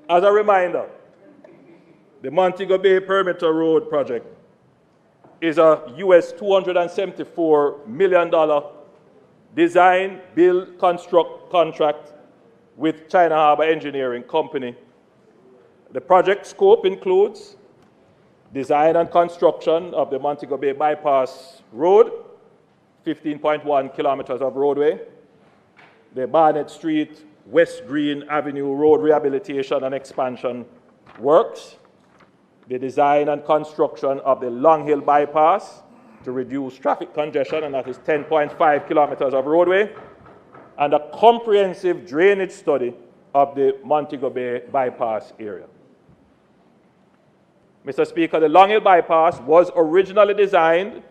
As a reminder, the Montego Bay Perimeter Road project is a US $274 million design, build, construct contract with China Harbor Engineering Company. The project scope includes design and construction of the Montego Bay Bypass Road, 15.1 kilometers of roadway, the Barnett Street, West Green Avenue Road rehabilitation and expansion works, the design and construction of the Long Hill Bypass to reduce traffic congestion, and that is 10.5 kilometers of roadway, and a comprehensive drainage study of the Montego Bay Bypass area. Mr. Speaker, the Long Hill Bypass was originally designed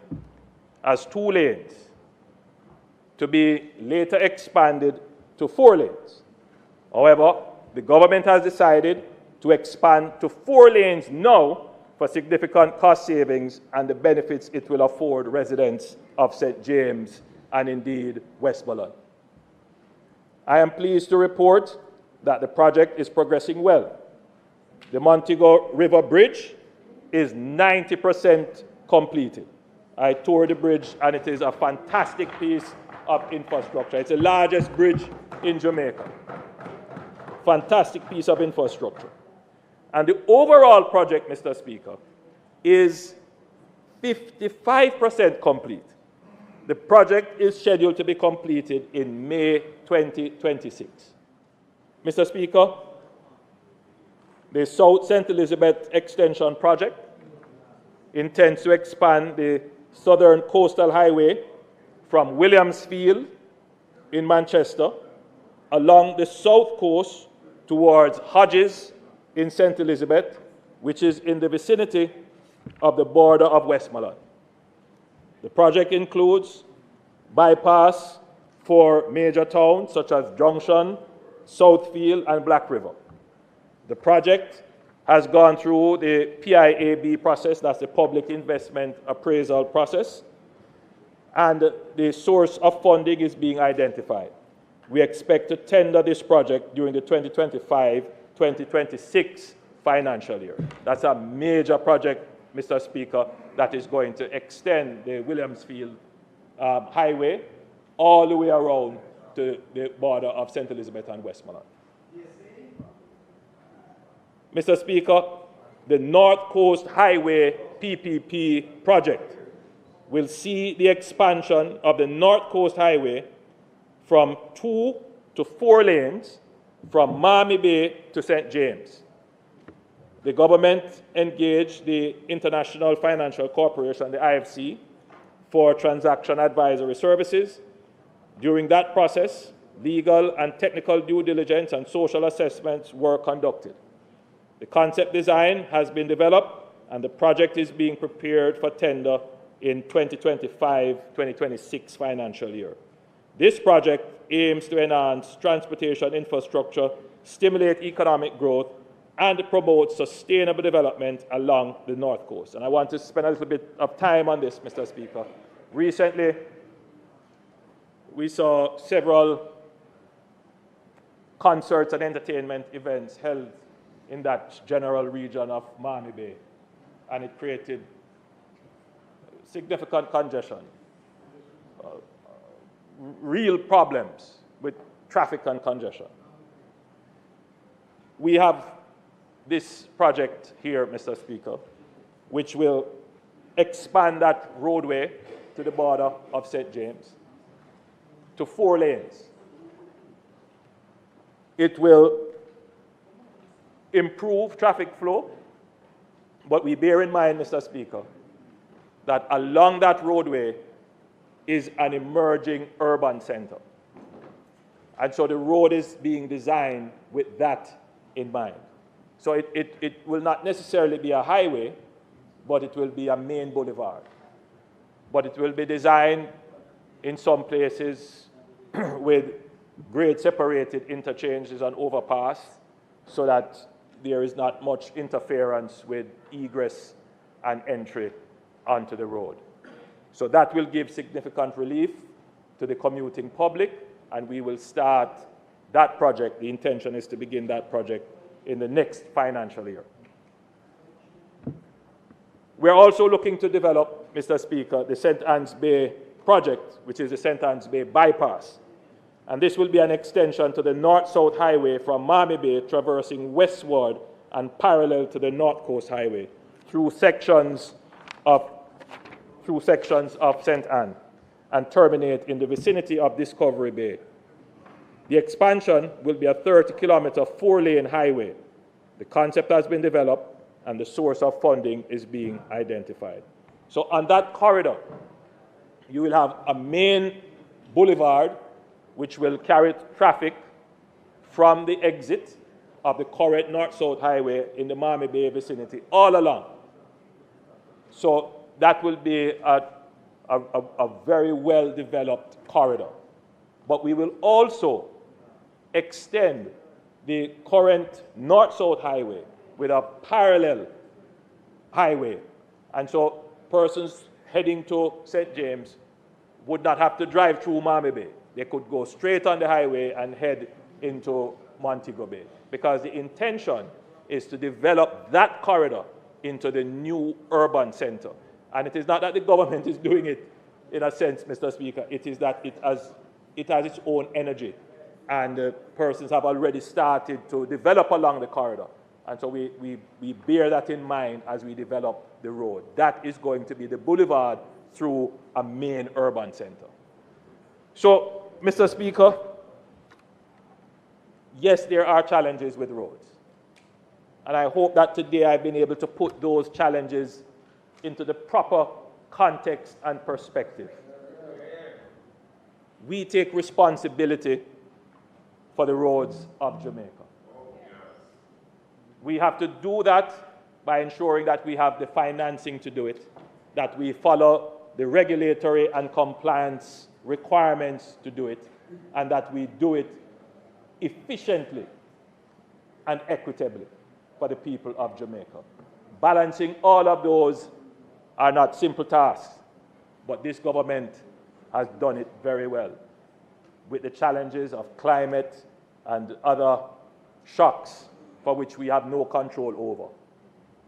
as 2 lanes to be later expanded to 4 lanes. However, the government has decided to expand to 4 lanes now for significant cost savings and the benefits it will afford residents of St. James and indeed Westmoreland. I am pleased to report that the project is progressing well. The Montego River Bridge is 90% completed. I toured the bridge and it is a fantastic piece of infrastructure. It's the largest bridge in Jamaica. Fantastic piece of infrastructure. And the overall project, Mr. Speaker, is 55% complete. The project is scheduled to be completed in May 2026. Mr. Speaker, the South St. Elizabeth Extension Project intends to expand the Southern Coastal Highway from Williamsfield in Manchester along the south coast towards Hodges in St. Elizabeth, which is in the vicinity of the border of Westmoreland. The project includes bypass for major towns such as Junction, Southfield, and Black River. The project has gone through the PIAB process, that's the Public Investment Appraisal process, and the source of funding is being identified. We expect to tender this project during the 2025-2026 financial year. That's a major project, Mr. Speaker, that is going to extend the Williamsfield Highway all the way around to the border of St. Elizabeth and Westmoreland. Mr. Speaker, the North Coast Highway PPP project will see the expansion of the North Coast Highway from 2 to 4 lanes from Miami Bay to St. James. The government engaged the International Financial Corporation, the IFC, for transaction advisory services. During that process, legal and technical due diligence and social assessments were conducted. The concept design has been developed and the project is being prepared for tender in 2025-2026 financial year. This project aims to enhance transportation infrastructure, stimulate economic growth, and promote sustainable development along the North Coast. And I want to spend a little bit of time on this, Mr. Speaker. Recently, we saw several concerts and entertainment events held in that general region of Miami Bay, and it created significant congestion, real problems with traffic and congestion. We have this project here, Mr. Speaker, which will expand that roadway to the border of St. James to 4 lanes. It will improve traffic flow, but we bear in mind, Mr. Speaker, that along that roadway is an emerging urban center. And so the road is being designed with that in mind. So it will not necessarily be a highway, but it will be a main boulevard. But it will be designed in some places with grade separated interchanges and overpass so that there is not much interference with egress and entry onto the road. So that will give significant relief to the commuting public, and we will start that project. The intention is to begin that project in the next financial year. We're also looking to develop, Mr. Speaker, the St. Anne's Bay project, which is the St. Anne's Bay bypass. And this will be an extension to the North-South Highway from Miami Bay, traversing westward and parallel to the North Coast Highway through sections of St. Anne and terminate in the vicinity of Discovery Bay. The expansion will be a 30-kilometer, 4-lane highway. The concept has been developed and the source of funding is being identified. So on that corridor, you will have a main boulevard which will carry traffic from the exit of the current North-South Highway in the Miami Bay vicinity all along. So that will be a very well-developed corridor. But we will also extend the current North-South Highway with a parallel highway. And so persons heading to St. James would not have to drive through Miami Bay. They could go straight on the highway and head into Montego Bay, because the intention is to develop that corridor into the new urban center. And it is not that the government is doing it in a sense, Mr. Speaker, it is that it has its own energy, and persons have already started to develop along the corridor. And so we bear that in mind as we develop the road. That is going to be the boulevard through a main urban center. So, Mr. Speaker, yes, there are challenges with roads. And I hope that today I've been able to put those challenges into the proper context and perspective. We take responsibility for the roads of Jamaica. We have to do that by ensuring that we have the financing to do it, that we follow the regulatory and compliance requirements to do it, and that we do it efficiently and equitably for the people of Jamaica. Balancing all of those are not simple tasks, but this government has done it very well with the challenges of climate and other shocks for which we have no control over.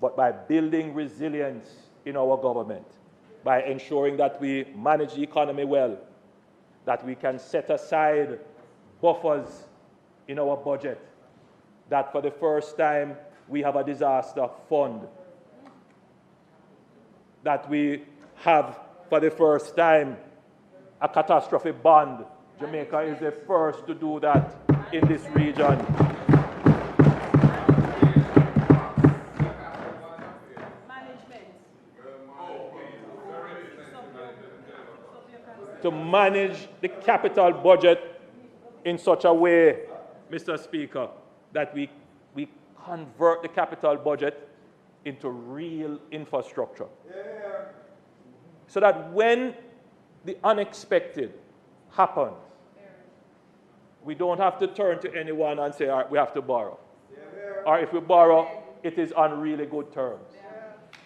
But by building resilience in our government, by ensuring that we manage the economy well, that we can set aside buffers in our budget, that for the first time we have a disaster fund, that we have for the first time a catastrophe bond. Jamaica is the first to do that in this region. To manage the capital budget in such a way, Mr. Speaker, that we convert the capital budget into real infrastructure. So that when the unexpected happens, we don't have to turn to anyone and say, all right, we have to borrow. Or if we borrow, it is on really good terms.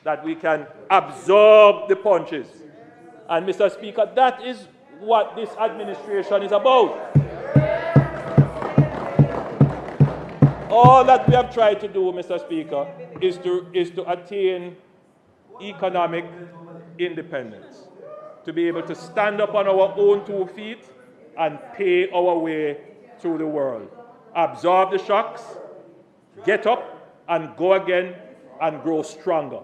That we can absorb the punches. And Mr. Speaker, that is what this administration is about. All that we have tried to do, Mr. Speaker, is to attain economic independence, to be able to stand up on our own 2 feet and pay our way through the world. Absorb the shocks, get up and go again and grow stronger.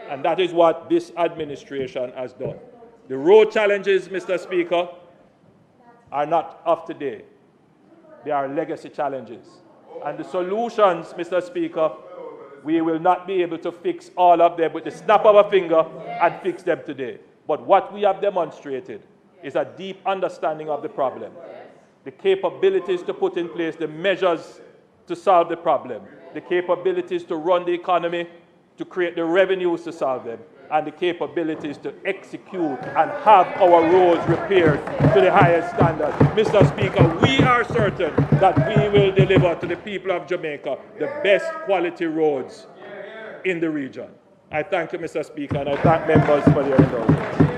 And that is what this administration has done. The road challenges, Mr. Speaker, are not of today. They are legacy challenges. And the solutions, Mr. Speaker, we will not be able to fix all of them with the snap of a finger and fix them today. But what we have demonstrated is a deep understanding of the problem, the capabilities to put in place the measures to solve the problem, the capabilities to run the economy, to create the revenues to solve them, and the capabilities to execute and have our roads repaired to the highest standard. Mr. Speaker, we are certain that we will deliver to the people of Jamaica the best quality roads in the region. I thank you, Mr. Speaker, and I thank members for their indulgence.